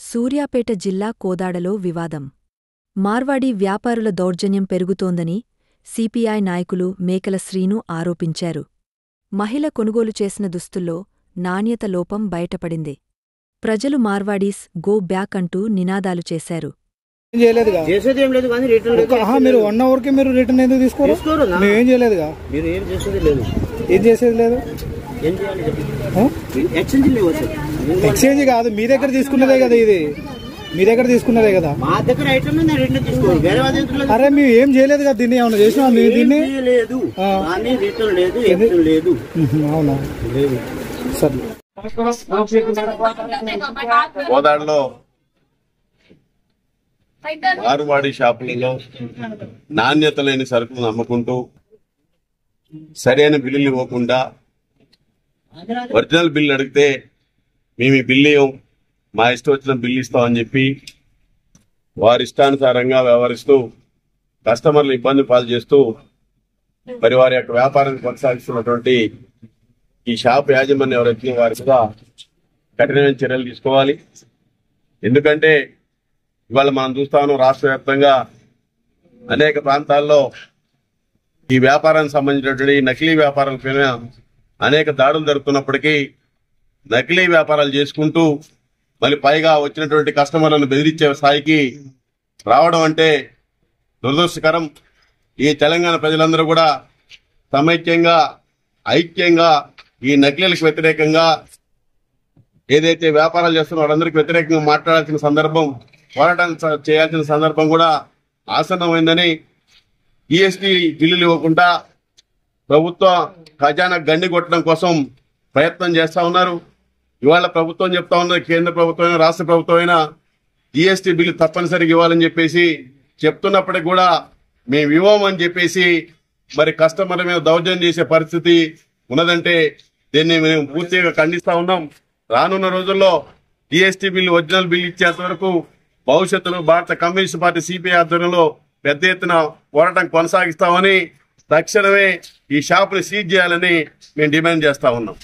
సూర్యాపేట జిల్లా కోదాడలో వివాదం. మార్వాడీ వ్యాపారుల దౌర్జన్యం పెరుగుతోందని సిపిఐ నాయకులు మేకల శ్రీను ఆరోపించారు. మహిళ కొనుగోలు చేసిన దుస్తుల్లో నాణ్యత లోపం బయటపడింది. ప్రజలు మార్వాడీస్ గో బ్యాక్ అంటూ నినాదాలు చేశారు. మీరు 1 అవర్కి మీరు రిటర్న్ ఎందుకు తీసుకోరు? మేమేం చేయలేదుగా. ఎక్స్చేంజ్ కాదు, మీ దగ్గర తీసుకున్నదే కదా, ఇది మీ దగ్గర తీసుకున్నదే కదా. అరే మేము ఏం చేయలేదు కదా, దీన్ని ఏమన్నా చేసినా దీన్ని. అవునా సరే. కోదాడలో మార్వాడి షాపులలో నాణ్యత లేని సరుకులను అమ్ముకుంటూ సరైన బిల్లులు ఇవ్వకుండా ఒరిజినల్ బిల్లు అడిగితే మేము ఈ బిల్లు ఇవ్వం, మా ఇష్టం వచ్చిన బిల్లు ఇస్తామని చెప్పి వారి ఇష్టానుసారంగా వ్యవహరిస్తూ కస్టమర్లు ఇబ్బంది పాలు చేస్తూ మరి వారి యొక్క వ్యాపారాన్ని కొనసాగిస్తున్నటువంటి ఈ షాప్ యాజమాన్యం ఎవరైతే వారి మీద కఠినమైన చర్యలు తీసుకోవాలి. ఎందుకంటే ఇవాళ మనం చూస్తా ఉన్నాం, రాష్ట్ర వ్యాప్తంగా అనేక ప్రాంతాల్లో ఈ వ్యాపారానికి సంబంధించినటువంటి నకిలీ వ్యాపారాల పైన అనేక దాడులు జరుగుతున్నప్పటికీ నకిలీ వ్యాపారాలు చేసుకుంటూ మళ్ళీ పైగా వచ్చినటువంటి కస్టమర్లను బెదిరించే స్థాయికి రావడం అంటే దురదృష్టకరం. ఈ తెలంగాణ ప్రజలందరూ కూడా సమైక్యంగా ఐక్యంగా ఈ నకిలీలకు వ్యతిరేకంగా ఏదైతే వ్యాపారాలు చేస్తున్నారో వాళ్ళందరికీ వ్యతిరేకంగా మాట్లాడాల్సిన సందర్భం, పోరాటం చేయాల్సిన సందర్భం కూడా ఆసన్నమైందని, జీఎస్టీ బిల్లులు ఇవ్వకుండా ప్రభుత్వ ఖజానా గండి కొట్టడం కోసం ప్రయత్నం చేస్తా ఉన్నారు. ఇవాళ ప్రభుత్వం చెప్తా ఉన్నది, కేంద్ర ప్రభుత్వం రాష్ట్ర ప్రభుత్వం అయినా జీఎస్టీ బిల్లు తప్పనిసరిగా ఇవ్వాలని చెప్పేసి చెప్తున్నప్పటికీ కూడా మేము ఇవ్వమని చెప్పేసి మరి కస్టమర్ల మీద దౌర్జన్యం చేసే పరిస్థితి ఉన్నదంటే దీన్ని మేము పూర్తిగా ఖండిస్తా ఉన్నాం. రానున్న రోజుల్లో జీఎస్టీ బిల్లు ఒరిజినల్ బిల్లు ఇచ్చేంత వరకు భవిష్యత్తులో భారత కమ్యూనిస్ట్ పార్టీ సిపిఐ ఆధ్వర్యంలో పెద్ద ఎత్తున పోరాటం కొనసాగిస్తామని, తక్షణమే ఈ షాపుని సీజ్ చేయాలని మేము డిమాండ్ చేస్తా ఉన్నాం.